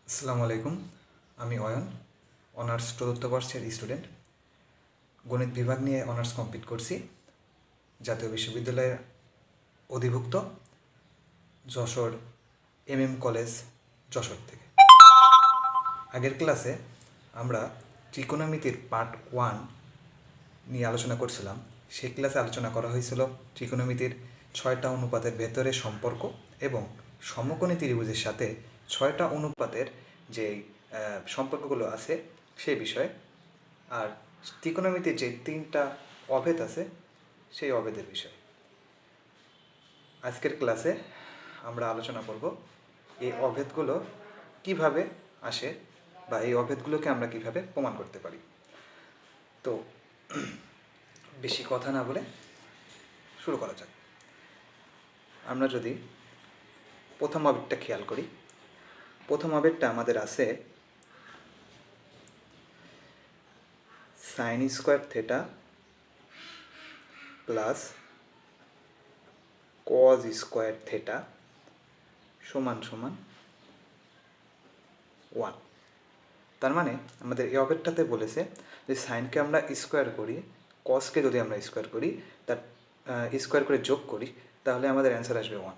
আসসালামু আলাইকুম। আমি অয়ন, অনার্স চতুর্থ বর্ষের স্টুডেন্ট। গণিত বিভাগ নিয়ে অনার্স কমপ্লিট করছি জাতীয় বিশ্ববিদ্যালয়ের অধিভুক্ত যশোর কলেজ যশোর থেকে। আগের ক্লাসে আমরা ত্রিকোণমিতির পার্ট 1 নিয়ে আলোচনা করছিলাম। সেই ক্লাসে আলোচনা করা হয়েছিল ত্রিকোণমিতির 6টা অনুপাতের ভেতরে সম্পর্ক এবং সমকোণী ত্রিভুজের সাথে 6টা অনুপাতের যে সম্পর্কগুলো আছে সেই বিষয়ে। আর ত্রিকোণমিতির যে 3টা অভেদ আছে সেই অভেদের বিষয়ে। আজকের ক্লাসে আমরা আলোচনা করব এই অভেদগুলো কিভাবে আসে বা এই অভেদগুলোকে আমরা কিভাবে প্রমাণ করতে পারি। তো বেশি কথা না বলে শুরু করা যাক। আমরা যদি প্রথম অভেদটা খেয়াল করি, প্রথম অভেদটা আমাদের আছে sine square theta plus cos square theta সমান সমান 1। তার মানে আমাদের এই অভেদটাতে বলেছে যে সাইনকে আমরা স্কোয়ার করি, কসকে যদি আমরা স্কোয়ার করি, তার স্কোয়ার করে যোগ করি, তাহলে আমাদের অ্যান্সার আসবে 1।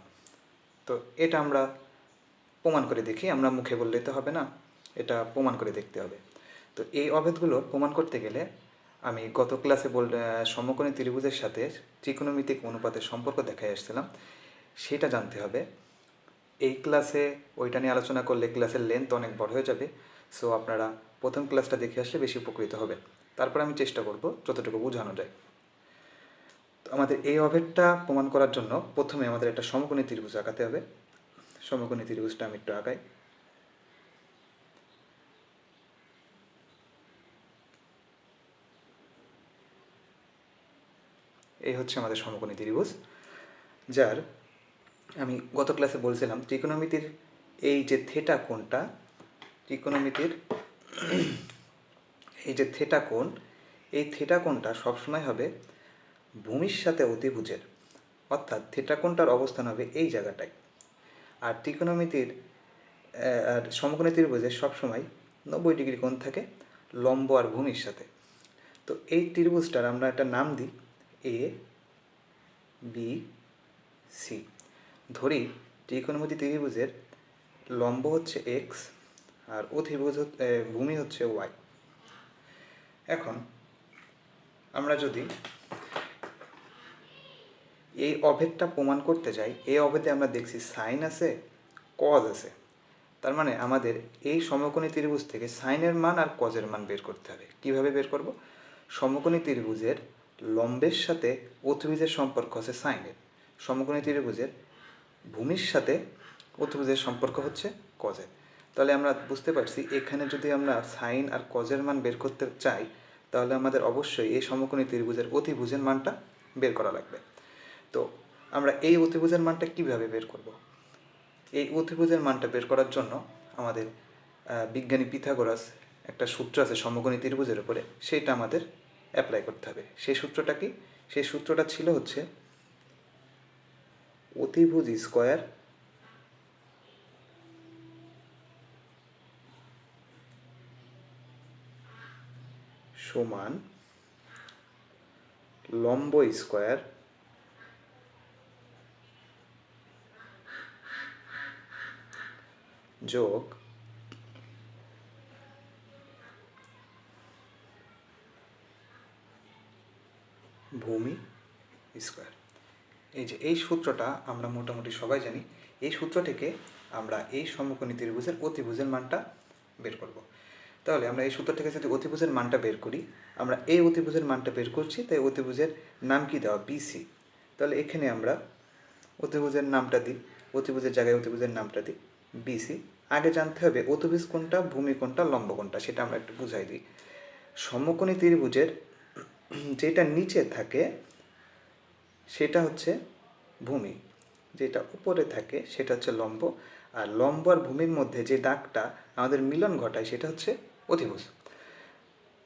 তো এটা আমরা প্রমাণ করে দেখি, আমরা মুখে বললেই তো হবে না, এটা প্রমাণ করে দেখতে হবে। তো এই অভেদগুলো প্রমাণ করতে গেলে আমি গত ক্লাসে সমকোণী ত্রিভুজের সাথে ত্রিকোণমিতিক অনুপাতের সম্পর্ক দেখাই আসছিলাম, সেটা জানতে হবে। এই ক্লাসে ওইটা নিয়ে আলোচনা করলে ক্লাসের লেন্থ অনেক বড় হয়ে যাবে। সো আপনারা প্রথম ক্লাসটা দেখে আসলে বেশি উপকৃত হবেন। তারপর আমি চেষ্টা করব যতটুকু বোঝানো যায়। তো আমাদের এই অভেদটা প্রমাণ করার জন্য প্রথমে আমাদের একটা সমকোণী ত্রিভুজ আঁকাতে হবে। সমকোণী ত্রিভুজটা আমি একটু আঁকাই। এই হচ্ছে আমাদের সমকোণী ত্রিভুজ, যার আমি গত ক্লাসে বলছিলাম ত্রিকোণমিতির এই যে থেটা কোণটা, ত্রিকোণমিতির এই যে থেটা কোণ, এই থেটা কোণটা সবসময় হবে ভূমির সাথে অতিভুজের, অর্থাৎ থেটা কোণটার অবস্থান হবে এই জায়গাটায়। আর ত্রিকোণমিতির আর সমকোণী ত্রিভুজের সবসময় 90 ডিগ্রি কোণ থাকে লম্ব আর ভূমির সাথে। তো এই ত্রিভুজটার আমরা একটা নাম দিই এ বি সি। ধরি ত্রিকোণমিতি ত্রিভুজের লম্ব হচ্ছে এক্স আর অতিভুজ ভূমি হচ্ছে ওয়াই। এখন আমরা যদি এই অভেদটা প্রমাণ করতে যাই, এই অভেদে আমরা দেখছি সাইন আছে, কজ আছে। তার মানে আমাদের এই সমকোণী ত্রিভুজ থেকে সাইনের মান আর কজের মান বের করতে হবে। কিভাবে বের করব? সমকোণী ত্রিভুজের লম্বের সাথে অতিভুজের সম্পর্ক আছে সাইনের, সমকোণী ত্রিভুজের ভূমির সাথে অতিভুজের সম্পর্ক হচ্ছে কজের। তাহলে আমরা বুঝতে পারছি এখানে যদি আমরা সাইন আর কজের মান বের করতে চাই, তাহলে আমাদের অবশ্যই এই সমকোণী ত্রিভুজের অতিভুজের মানটা বের করা লাগবে। তো আমরা এই অতিভুজের মানটা কিভাবে বের করব? এই অতিভুজের মানটা বের করার জন্য আমাদের বিজ্ঞানী পিথাগোরাস একটা সূত্র আছে সমকোণী ত্রিভুজের উপরে, সেইটা আমাদের অ্যাপ্লাই করতে হবে। সেই সূত্রটা কি? সেই সূত্রটা ছিল হচ্ছে অতিভুজ স্কোয়ার সমান লম্ব স্কোয়ার যোগ ভূমি স্কোয়ার। এই যে এই সূত্রটা আমরা মোটামুটি সবাই জানি। এই সূত্র থেকে আমরা এই সমকোণী ত্রিভুজের অতিভুজের মানটা বের করব। তাহলে আমরা এই সূত্র থেকে যদি অতিভুজের মানটা বের করি, আমরা এই অতিভুজের মানটা বের করছি, তাই অতিভুজের নাম কি দেওয়া? বিসি। তাহলে এখানে আমরা অতিভুজের নামটা দিই, অতিভুজের জায়গায় অতিভুজের নামটা দিই বিসি। আগে জানতে হবে অতিভুজ কোনটা, ভূমি কোনটা, লম্ব কোনটা, সেটা আমরা একটু বুঝাই দিই। সমকোণী ত্রিভুজের যেটা নিচে থাকে সেটা হচ্ছে ভূমি, যেটা উপরে থাকে সেটা হচ্ছে লম্ব, আর লম্ব আর ভূমির মধ্যে যে দাগটা আমাদের মিলন ঘটায় সেটা হচ্ছে অতিভুজ।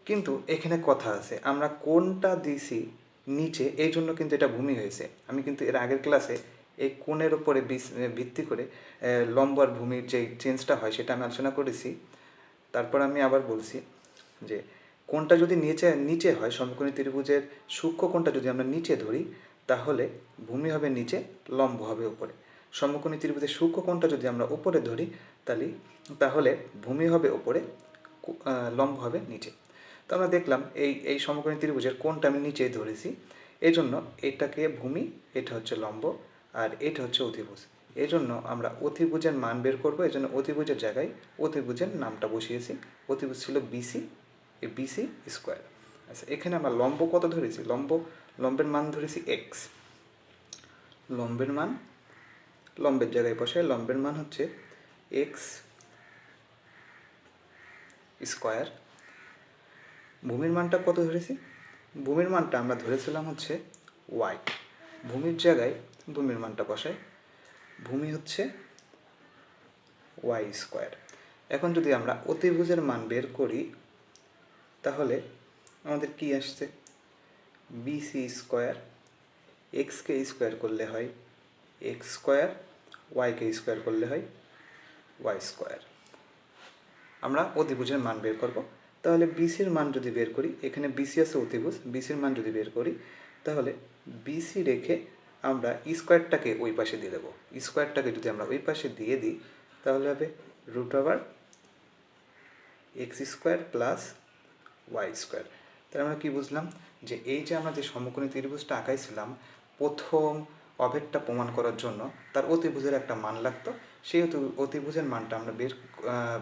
কিন্তু এখানে কথা আছে, আমরা কোনটা দিছি নিচে, এই জন্য কিন্তু এটা ভূমি হয়েছে। আমি কিন্তু এর আগের ক্লাসে এই কোণের ওপরে ভিত্তি করে লম্ব আর ভূমির যে চেঞ্জটা হয় সেটা আমি আলোচনা করেছি। তারপর আমি আবার বলছি যে কোণটা যদি নিচে নিচে হয়, সমকোণী ত্রিভুজের সূক্ষ্ম কোণটা যদি আমরা নিচে ধরি তাহলে ভূমি হবে নিচে, লম্ব হবে উপরে। সমকোণী ত্রিভুজের সূক্ষ্ম কোণটা যদি আমরা উপরে ধরি তাহলে ভূমি হবে উপরে, লম্ব হবে নিচে। তো আমরা দেখলাম এই সমকোণী ত্রিভুজের কোণটা আমি নিচেই ধরেছি, এই জন্য এটাকে ভূমি, এটা হচ্ছে লম্ব, আর এটা হচ্ছে অতিভুজ। এই জন্য আমরা অতিভুজের মান বের করবো। এই জন্য অতিভুজের জায়গায় অতিভুজের নামটা বসিয়েছি। অতিভুজ ছিল বিসি, এই বিসি স্কোয়ার। আচ্ছা, এখানে আমরা লম্ব কত ধরেছি? লম্বের মান ধরেছি এক্স। লম্বের জায়গায় বসায় লম্বের মান হচ্ছে এক্স স্কোয়ার। ভূমির মানটা কত ধরেছি? ভূমির মানটা আমরা ধরেছিলাম হচ্ছে ওয়াই। ভূমির জায়গায় ভূমির মানটা বসায়, ভূমি হচ্ছে ওয়াই স্কোয়ার। এখন যদি আমরা অতিভুজের মান বের করি তাহলে আমাদের কি আসছে? বিসি স্কোয়ার, এক্সকে স্কোয়ার করলে হয় এক্স স্কোয়ার, ওয়াইকে স্কোয়ার করলে হয় ওয়াই স্কোয়ার। আমরা অতিভুজের মান বের করব। তাহলে বিসির মান যদি বের করি, এখানে বিসি আছে অতিভুজ, বিসির মান যদি বের করি তাহলে বিসি রেখে আমরা স্কোয়ারটাকে ওই পাশে দিয়ে দেবো। স্কোয়ারটাকে যদি আমরা ওই পাশে দিয়ে দিই তাহলে হবে root over x square plus Y square. তাহলে আমরা কী বুঝলাম? যে এই যে আমরা যে সমকোণী ত্রিভুজটা আঁকাইছিলাম, প্রথম অভেদটা প্রমাণ করার জন্য তার অতিভুজের একটা মান লাগতো। সেই অতিভুজের মানটা আমরা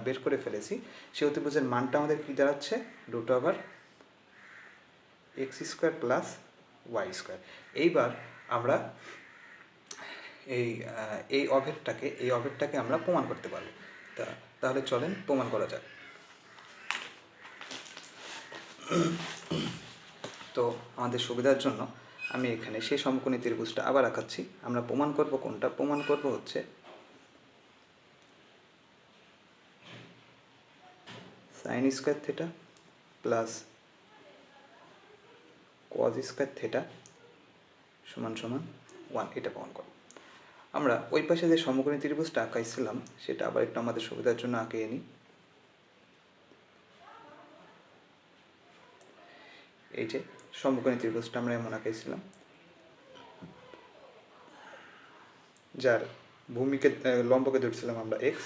বের করে ফেলেছি। সেই অতিভুজের মানটা আমাদের কী দাঁড়াচ্ছে? Root over x square plus Y square. এইবার আমরা এই অভেদটাকে আমরা প্রমাণ করতে পারবো। তাহলে চলেন প্রমাণ করা যাক। তো আমাদের সুবিধার জন্য আমি এখানে সেই সমকোণী ত্রিভুজটা আবার আঁকাচ্ছি। আমরা প্রমাণ করব কোনটা? প্রমাণ করব হচ্ছে sign square theta plus cos square theta সমান সমান 1, এটা প্রমাণ করব। আমরা ওই পাশে যে সমকোণী ত্রিভুজটা আঁকাইছিলাম সেটা আবার একটু আমাদের সুবিধার জন্য আঁকিয়ে নিই। এই যে সমকোণী ত্রিভুজটা আমরা এমন আঁকাইছিলাম, যার লম্বকে ধরছিলাম আমরা এক্স,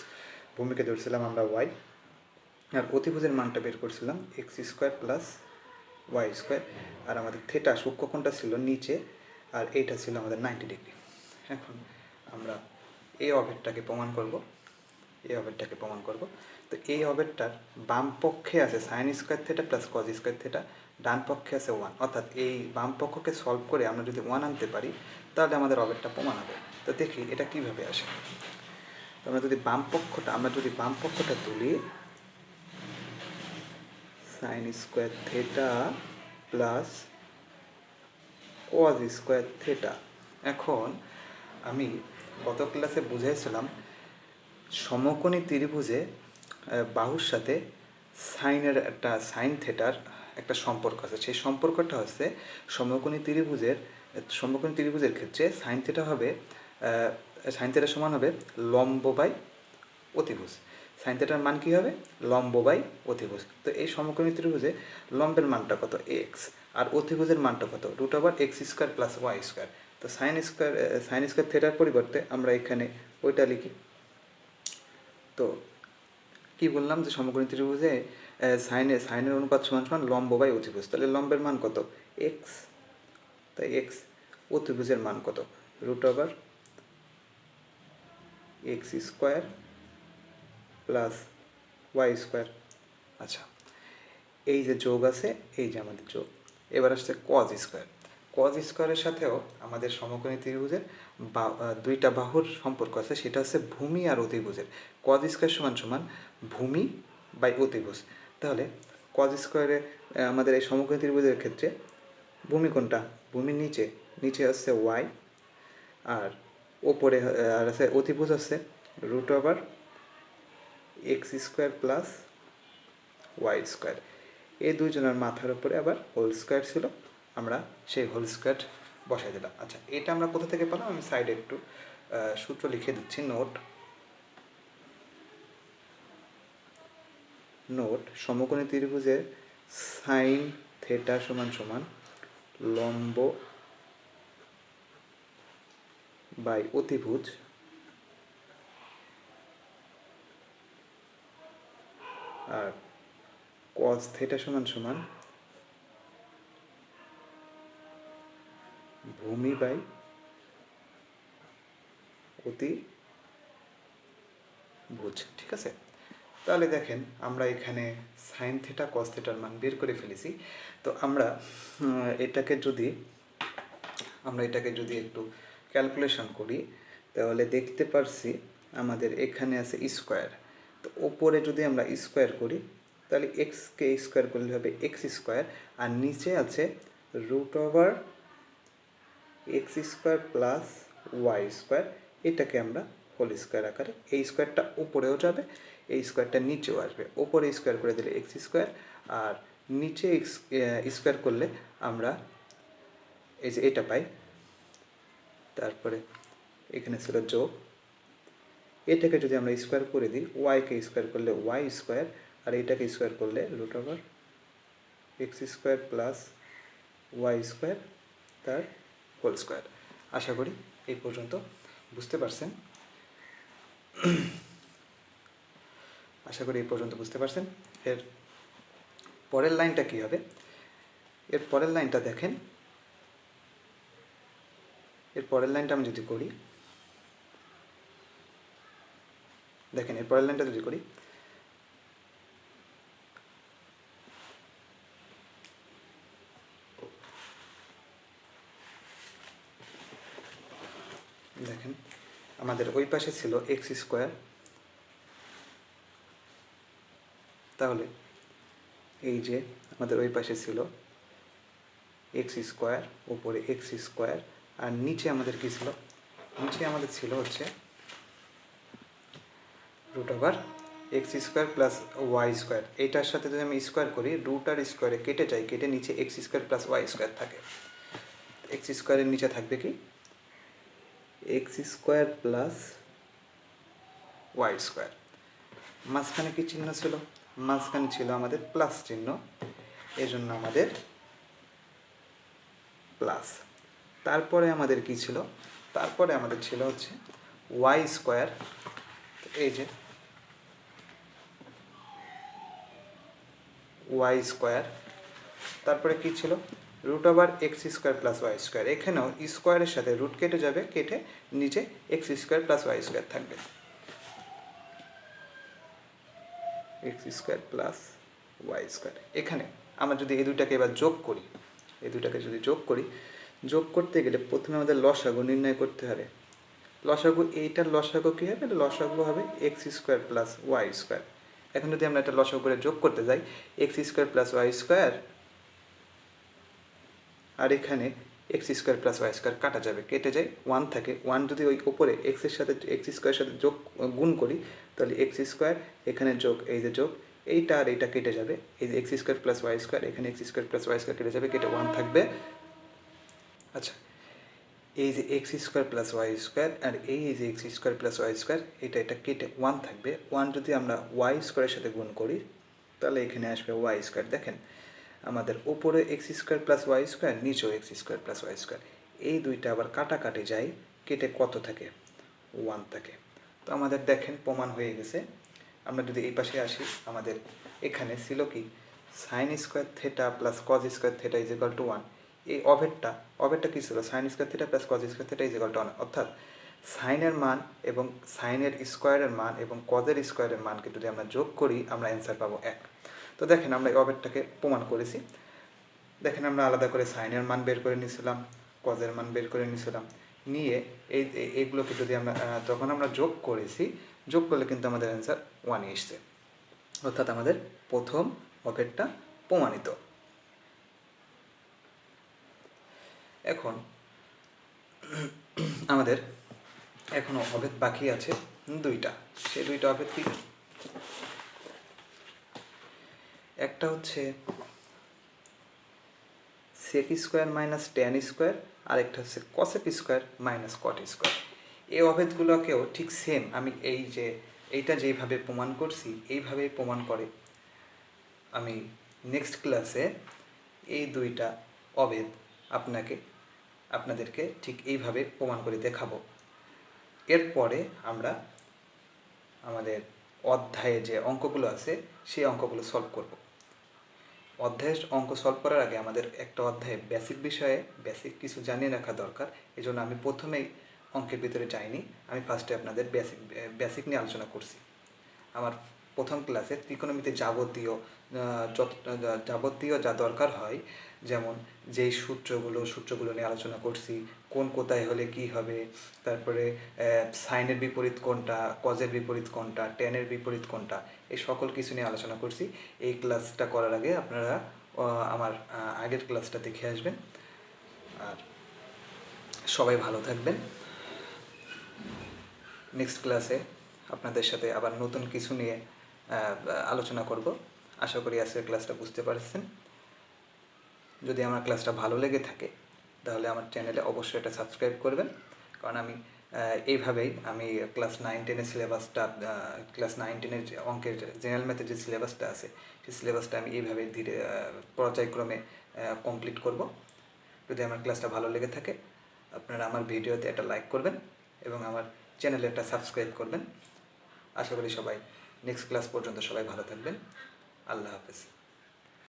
ভূমিকে ধরছিলাম আমরা ওয়াই, আর অতিভুজের মানটা বের করছিলাম x square plus Y square. আর আমাদের থিটা সূক্ষ্মকোণটা ছিল নিচে, আর এইটা ছিল আমাদের 90 ডিগ্রি। এখন আমরা এই অভেদটাকে প্রমাণ করব। তো এই অভেদটার বাম পক্ষে আছে sine square theta plus cos square theta, ডান পক্ষে আছে 1। অর্থাৎ এই বাম পক্ষকে সলভ করে আমরা যদি 1 আনতে পারি তাহলে আমাদের অভেদটা প্রমাণ হবে। তো দেখি এটা কিভাবে আসে। তো আমরা যদি বাম পক্ষটা তুলি, sign square theta plus cos square theta. এখন আমি গত ক্লাসে বুঝাইছিলাম সমকোণী ত্রিভুজে বাহুর সাথে সাইন থিটার একটা সম্পর্ক আছে। সেই সম্পর্কটা হচ্ছে সমকোণী ত্রিভুজের ক্ষেত্রে সাইন থিটা সমান হবে লম্ব বাই অতিভুজ। সাইন থিটার মান কী হবে? লম্ব বাই অতিভুজ। তো এই সমকোণী ত্রিভুজে লম্বের মানটা কত? এক্স, আর অতিভুজের মানটা কত? Root over x square plus Y square. তো সাইন স্কোয়ার থিটার পরিবর্তে আমরা এখানে ওইটা লিখি। তো কি বললাম যে সমকোণী ত্রিভুজে সাইনের অনুপাত সমান সমান লম্ব বাই অতিভুজ। তাহলে লম্বের মান কত? এক্স, তাই এক্স। অতিভুজের মান কত? Root over x square plus Y square. আচ্ছা, এই যে যোগ আছে, এই যে আমাদের যোগ। এবার আসছে কজ স্কোয়ার। কজ স্কোয়ারের সাথেও আমাদের সমকোণী ত্রিভুজের দুইটা বাহুর সম্পর্ক আছে, সেটা হচ্ছে ভূমি আর অতিভুজের। কজ স্কোয়ার সমান সমান ভূমি বাই অতিভুজ। তাহলে কজ স্কোয়ারে আমাদের এই সমকোণী ত্রিভুজের ক্ষেত্রে ভূমি কোনটা? ভূমি নিচে হচ্ছে ওয়াই, আর ওপরে আর আছে অতিভুজ হচ্ছে root over x square plus Y square. এই দুইজনের মাথার উপরে আবার হোল স্কোয়ার ছিল, আমরা সেই হোল স্কোয়ার বসাই দিলাম। আচ্ছা, এটা আমরা কোথা থেকে পেলাম? আমি সাইডে একটু সূত্র লিখে দিচ্ছি। নোট সমকোণী ত্রিভুজের সাইন থেটা সমান সমান লম্ব বাই অতিভুজ আর কস থেটা সমান সমান ভূমি বাই অতিভুজ। ঠিক আছে, তাহলে দেখেন আমরা এখানে সাইন থেটা কস থেটার মান বের করে ফেলেছি। তো আমরা এটাকে যদি একটু ক্যালকুলেশন করি তাহলে দেখতে পারছি আমাদের এখানে আছে স্কোয়ার। তো ওপরে যদি আমরা স্কোয়ার করি তাহলে এক্সকে স্কোয়ার করলে হবে এক্স স্কোয়ার, আর নিচে আছে root over x square plus Y square. এটাকে আমরা হোল স্কোয়ার আকারে, এই স্কোয়ারটা উপরেও যাবে, এই স্কোয়ারটা নিচেও আসবে। ওপরে স্কোয়ার করে দিলে এক্স স্কোয়ার, আর নিচে স্কোয়ার করলে আমরা এই যে এটা পাই। তারপরে এখানে ছিল যোগ, এটাকে যদি আমরা স্কোয়ার করে দিই, ওয়াইকে স্কোয়ার করলে ওয়াই স্কোয়ার, আর এটাকে স্কোয়ার করলে root over x square plus Y square তার হোল স্কোয়ার। আশা করি এই পর্যন্ত বুঝতে পারছেন। এর পরের লাইনটা কী হবে? এর পরের লাইনটা দেখেন, এর পরের লাইনটা আমি যদি করি, দেখেন এর পরের লাইনটা যদি করি, দেখেন আমাদের ওই পাশে ছিল এক্স স্কোয়ার, তাহলে এই যে আমাদের ওই পাশে ছিল এক্স স্কোয়ার, উপরে এক্স স্কোয়ার, আর নিচে আমাদের কী ছিল? নিচে আমাদের ছিল হচ্ছে root over x square plus Y square. এইটার সাথে যদি আমি স্কোয়ার করি, রুট আর স্কোয়ারে কেটে যাই, কেটে নিচে x square plus Y square থাকে। এক্স স্কোয়ারের নিচে থাকবে কি? X square plus Y square. মাঝখানে কি চিহ্ন ছিল? মাঝখানে ছিল আমাদের প্লাস চিহ্ন, এই জন্য আমাদের প্লাস। তারপরে আমাদের কি ছিল? তারপরে আমাদের ছিল হচ্ছে ওয়াই স্কোয়ার। এই যে ওয়াই স্কোয়ার, তারপরে কি ছিল? Root over x square plus Y square. এখানেও স্কোয়ারের সাথে রুট কেটে যাবে, কেটে নিচে x square plus Y square থাকবে। X square plus Y square. এখানে আমরা যদি এই দুইটাকে এবার যোগ করি, এই দুইটাকে যদি যোগ করি, যোগ করতে গেলে প্রথমে আমাদের লসাগু নির্ণয় করতে হবে। লসাগু, এইটার লসাগু কী হবে? লসাগু হবে x square plus Y square. এখন যদি আমরা এটা লসাগু করে যোগ করতে যাই, x square plus Y square, আর এখানে x square plus Y square কাটা যাবে, কেটে যায়, ওয়ান থাকে। ওয়ান যদি ওই উপরে এক্সের সাথে এক্স স্কোয়ারের সাথে যোগ গুণ করি, তাহলে এক্স স্কোয়ার, এখানে যোগ, এই যে যোগ, এইটা আর এইটা কেটে যাবে। এই যে x square plus Y square, এখানে x square plus Y square কেটে যাবে, কেটে ওয়ান থাকবে। আচ্ছা, এই যে x square plus Y square আর এই যে x square plus Y square, এটা কেটে ওয়ান থাকবে। ওয়ান যদি আমরা ওয়াই স্কোয়ারের সাথে গুণ করি তাহলে এখানে আসবে ওয়াই স্কোয়ার। দেখেন আমাদের উপরে x square plus Y square, নিচেও x square plus Y square, এই দুইটা আবার কাটাকাটি যায়, কেটে কত থাকে? ওয়ান থাকে। তো আমাদের দেখেন প্রমাণ হয়ে গেছে। আমরা যদি এই পাশে আসি, আমাদের এখানে ছিল কি? Sine square theta plus cos square theta is equal to one. এই অভেরটা কী ছিল? Sine square theta plus cos square theta is equal to one. অর্থাৎ সাইনের মান এবং সাইনের স্কোয়ারের মান এবং কজের স্কোয়ারের মানকে যদি আমরা যোগ করি, আমরা অ্যান্সার পাবো এক। তো দেখেন আমরা এই অভেরটাকে প্রমাণ করেছি। দেখেন আমরা আলাদা করে সাইনের মান বের করে নিয়েছিলাম, কজের মান বের করে নিয়েছিলাম, নিয়ে এইগুলোকে যদি আমরা যখন আমরা যোগ করেছি, যোগ করলে কিন্তু আমাদের অ্যান্সার ওয়ানই এসছে। অর্থাৎ আমাদের প্রথম অভেদটা প্রমাণিত। এখন আমাদের এখনও অভেদ বাকি আছে দুইটা। সেই দুইটা অভেদ কি? একটা হচ্ছে sec square minus tan square, আরেকটা হচ্ছে cosec square minus cot square. এই অভেদগুলোকেও ঠিক সেম আমি এইটা যেইভাবে প্রমাণ করছি এইভাবেই প্রমাণ করে আমি নেক্সট ক্লাসে এই দুইটা অভেদ আপনাদেরকে ঠিক এইভাবে প্রমাণ করে দেখাবো। এরপরে আমরা আমাদের অধ্যায়ে যে অঙ্কগুলো আছে সেই অঙ্কগুলো সলভ করব। অধ্যায়ের অঙ্ক সলভ করার আগে আমাদের একটা অধ্যায়ে বেসিক বিষয়ে বেসিক কিছু জানিয়ে রাখা দরকার। এই জন্য আমি প্রথমেই অঙ্কের ভিতরে যাইনি, আমি ফার্স্টে আপনাদের বেসিক নিয়ে আলোচনা করছি। আমার প্রথম ক্লাসে ত্রিকোণমিতিতে যাবতীয় যা দরকার হয়, যেমন যেই সূত্রগুলো নিয়ে আলোচনা করছি, কোন কোথায় হলে কি হবে, তারপরে সাইনের বিপরীত কোনটা, কজের বিপরীত কোনটা, ট্যানের বিপরীত কোনটা, এই সকল কিছু নিয়ে আলোচনা করছি। এই ক্লাসটা করার আগে আপনারা আমার আগের ক্লাসটা দেখে আসবেন। আর সবাই ভালো থাকবেন। নেক্সট ক্লাসে আপনাদের সাথে আবার নতুন কিছু নিয়ে আলোচনা করব। আশা করি আজকের ক্লাসটা বুঝতে পারছেন। যদি আমার ক্লাসটা ভালো লেগে থাকে তাহলে আমার চ্যানেলে অবশ্যই এটা সাবস্ক্রাইব করবেন, কারণ আমি এইভাবেই আমি ক্লাস 9-10-এর সিলেবাসটা, ক্লাস 9-10-এর যে অঙ্কের জেনারেল ম্যাথের যে সিলেবাসটা আছে সেই সিলেবাসটা আমি এইভাবেই ধীরে পর্যায়ক্রমে কমপ্লিট করব। যদি আমার ক্লাসটা ভালো লেগে থাকে আপনারা আমার ভিডিওতে একটা লাইক করবেন এবং আমার চ্যানেলে একটা সাবস্ক্রাইব করবেন। আশা করি সবাই নেক্সট ক্লাস পর্যন্ত সবাই ভালো থাকবেন। আল্লাহ হাফেজ।